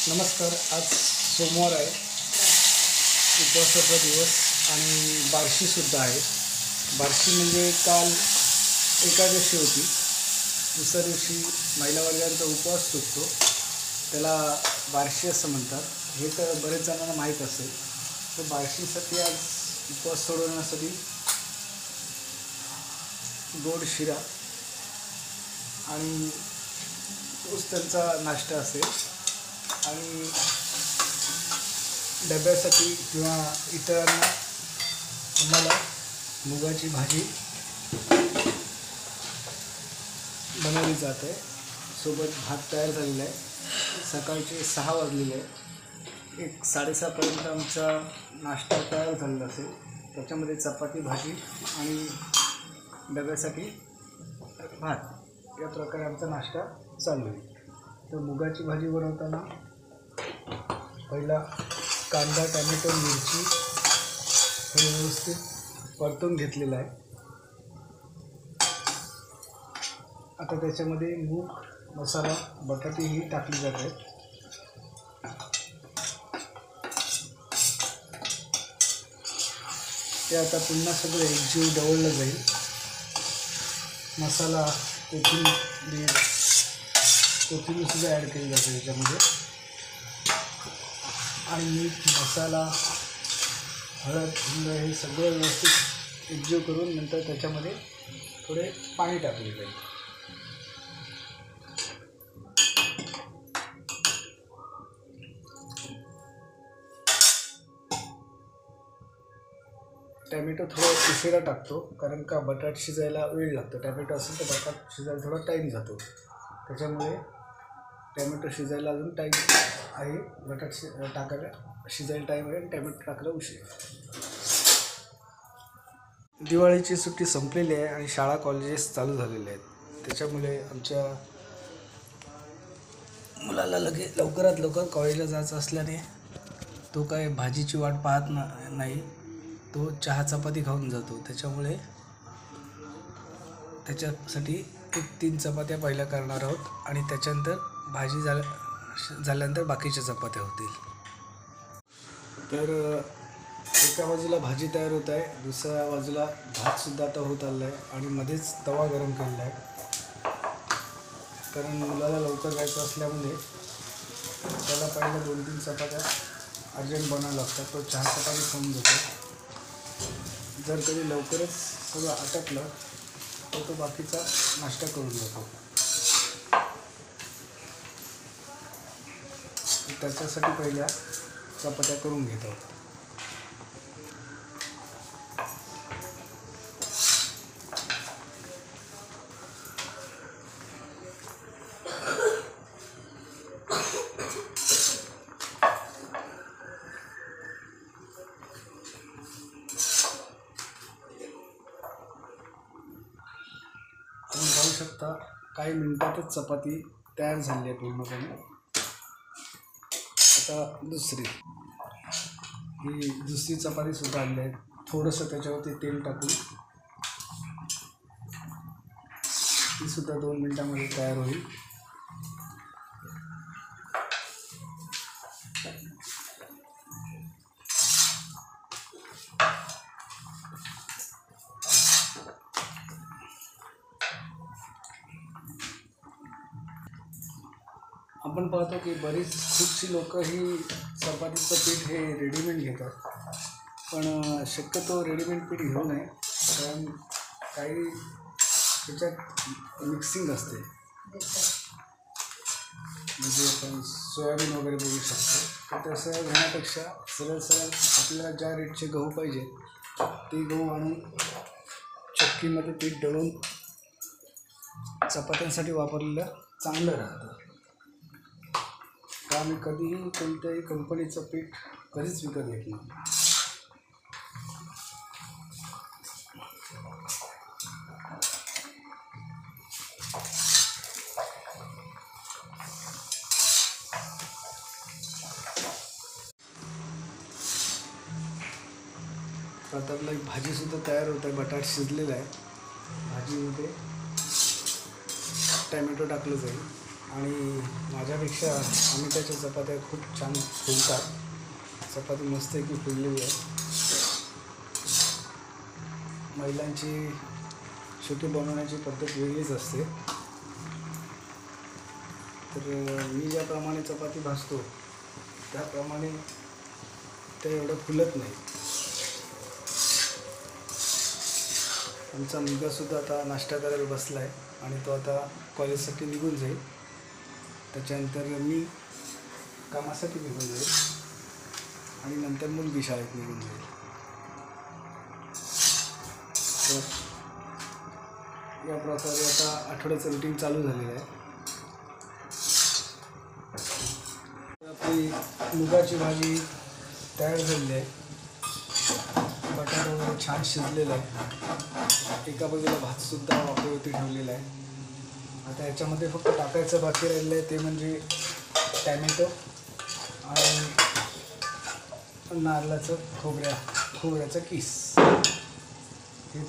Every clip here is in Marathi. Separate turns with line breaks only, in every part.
नमस्कार. आज सोमवार आहे, उपवासाचा दिवस आणि बार्शीसुद्धा आहे. बार्शी म्हणजे काल एकादशी होती. दुसऱ्या दिवशी महिला वर्गाचा उपवास सुटतो, त्याला बार्शी असं म्हणतात. हे तर बरेच जणांना माहीत असेल. तर बार्शीसाठी आज उपवास सोडवण्यासाठी गोड शिरा आणि तोच त्यांचा नाश्ता असेल. आणि डब्यासाठी किंवा इतरांना आम्हाला मुगाची भाजी बनवली जाते. सोबत भात तयार झालेला आहे. सकाळचे 6 वाजलेले आहे. 6:30पर्यंत आमचा नाश्ता तयार झालेला असेल. त्याच्यामध्ये चपाती भाजी आणि डब्यासाठी भात या प्रकारे आमचा नाश्ता चालू आहे. तर मुगाची भाजी बनवताना पहिला कांदा, टॅमॅटो, मिरची हे व्यवस्थित परतून घेतलेलं आहे. आता त्याच्यामध्ये मूग, मसाला, बटाटे ही टाकली जात आहेत. ते आता पुन्हा सगळं एकजीव ढवळलं जाईल. मसाला, कोथिंबीरसुद्धा ॲड केली जाते त्याच्यामध्ये. आणि मीठ, मसाला, हळद, हिंग हे सगळं व्यवस्थित एकजीव करून नंतर त्याच्यामध्ये थोडे पाणी टाकले जाईल. टॅमॅटो थोडं उशिरा टाकतो, कारण का बटाट शिजायला वेळ लागतो. टॅमॅटो असेल तर बटाट शिजायला थोडा टाईम जातो. त्याच्यामुळे टॅमॅटो शिजायला अजून टाईम आहे. बटाट टाकायला शिजायला टाईम आहे आणि टॅमॅटो टाकायला उशीर. दिवाळीची सुट्टी संपलेली आहे आणि शाळा कॉलेजेस चालू झालेले आहेत. त्याच्यामुळे आमच्या मुलाला लवकरात लवकर कॉलेजला जायचं असल्याने तो काय भाजीची वाट पाहत नाही. तो चहा चपाती खाऊन जातो. त्याच्यामुळे त्याच्यासाठी 1-3 चपात्या पहिल्या करणार आहोत आणि त्याच्यानंतर भाजी झाल्यानंतर बाकीच्या चपात्या होतील. तर एका बाजूला भाजी तयार होत आहे, दुसऱ्या बाजूला भातसुद्धा आता होत आलेला आहे आणि मध्येच तवा गरम केलेला आहे. कारण मुलाला लवकर जायचं असल्यामुळे त्याला पहिल्या 2-3 चपात्या अर्जंट बनावं लागतात. तो चहा चपाती खाऊन जातो. जर कधी लवकरच सगळं आटपलं तर तो बाकीचा नाश्ता करून जातो. त्याच्यासाठी पहिल्या चपात्या करून घेत आहोत. आपण पाहू शकता काही मिनिटातच चपाती तयार झाली आहे पूर्णपणे. आता दुसरी चपातीसुद्धा आणली आहे. थोडंसं त्याच्यावरती तेल टाकून तीसुद्धा 2 मिनिटांमध्ये तयार होईल. आपण पाहतो की खूपशी लोक ही चपातीचं पीठ हे रेडीमेड घेतात. पण शक्यतो रेडीमेड पीठ घेऊ नये, कारण काही त्याच्यात मिक्सिंग असते. म्हणजे आपण सोयाबीन वगैरे बघू शकतो. तर तसं घेण्यापेक्षा सरळ आपल्याला ज्या रेटचे गहू पाहिजे ते गहू आणून चक्कीमध्ये पीठ दळून चपात्यांसाठी वापरलेलं चांगलं राहतं. आम्ही कधीही कोणत्याही कंपनीचं पीठ कधीच विकत घेत नाही. आता आपली भाजीसुद्धा तयार होत आहे. बटाट शिजलेला आहे. भाजीमध्ये टॅमॅटो टाकलं जाईल आणि माझ्यापेक्षा अमिताच्या चपात्या खूप छान फुलतात. चपाती मस्त की फुललेली आहे. महिलांची शेवटी बनवण्याची पद्धत वेगळीच असते. तर मी ज्याप्रमाणे चपाती भाजतो त्याप्रमाणे ते एवढं फुलत नाही. आमचा मुलगासुद्धा आता नाश्ता करायला बसला आहे आणि तो आता कॉलेजसाठी निघून जाईल. त्याच्यानंतर मी कामासाठी निघून जाईल आणि नंतर मुलगी शाळेत निघून जाईल. तर या प्रकारे आता आठवड्याचं रुटीन चालू झालेलं आहे. आपली मुगाची भाजी तयार झालेली आहे. बटाटा वगैरे छान शिजलेला आहे. एका बाजूला भातसुद्धा वाफेवरती ठेवलेला आहे. आता याच्यामध्ये फक्त टाकायचं बाकी राहिलं आहे ते म्हणजे टॅमॅटो आणि नारळाचं खोबऱ्याचं किस. हे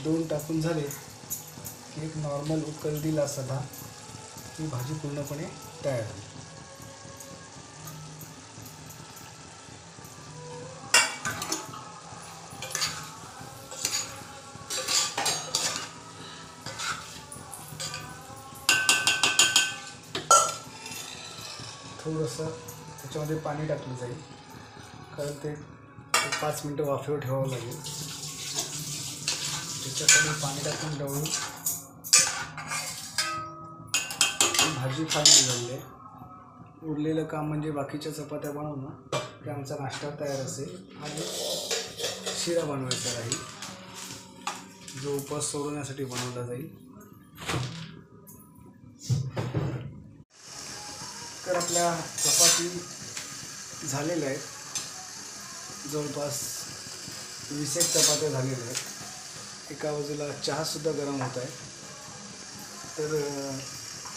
दोन टाकून झाले की एक नॉर्मल उकल दिला सदा ही भाजी पूर्णपणे तयार होईल. थोडंसं त्याच्यामध्ये पाणी टाकलं जाईल कारण ते 5 मिनटं वाफेवर ठेवावं लागेल. त्याच्यासाठी पाणी टाकून ढवळून भाजी फायनल झाली आहे. उरलेलं काम म्हणजे बाकीच्या चपात्या बनवणं की आमचा नाश्ता तयार असेल आणि शिरा बनवायचा राहील जो उपवास सोडवण्यासाठी बनवला जाईल. तर आपल्या चपाती झालेल्या आहेत. जवळपास 20 चपात्या झालेल्या आहेत. एका बाजूला चहासुद्धा गरम होत आहे. तर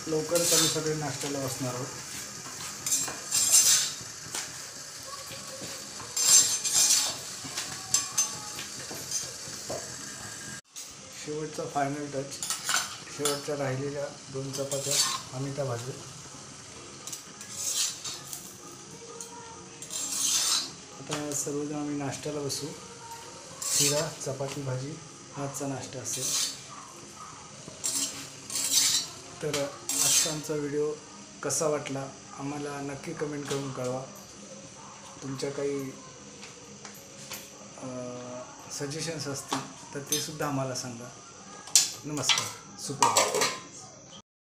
लवकरच आम्ही सगळे नाश्त्याला बसणार आहोत. शेवटचा फायनल टच. शेवटच्या राहिलेल्या 2 चपात्या अमिता भाजू. आता सर्वजण आम्ही नाश्त्याला बसू. शिरा चपाती भाजी आजचा नाश्ता असेल. तर आजचा आमचा व्हिडिओ कसा वाटला आम्हाला नक्की कमेंट करून कळवा. तुमच्या काही सजेशन्स असतील तर ते सुद्धा आम्हाला सांगा. नमस्कार. सुप्रभात.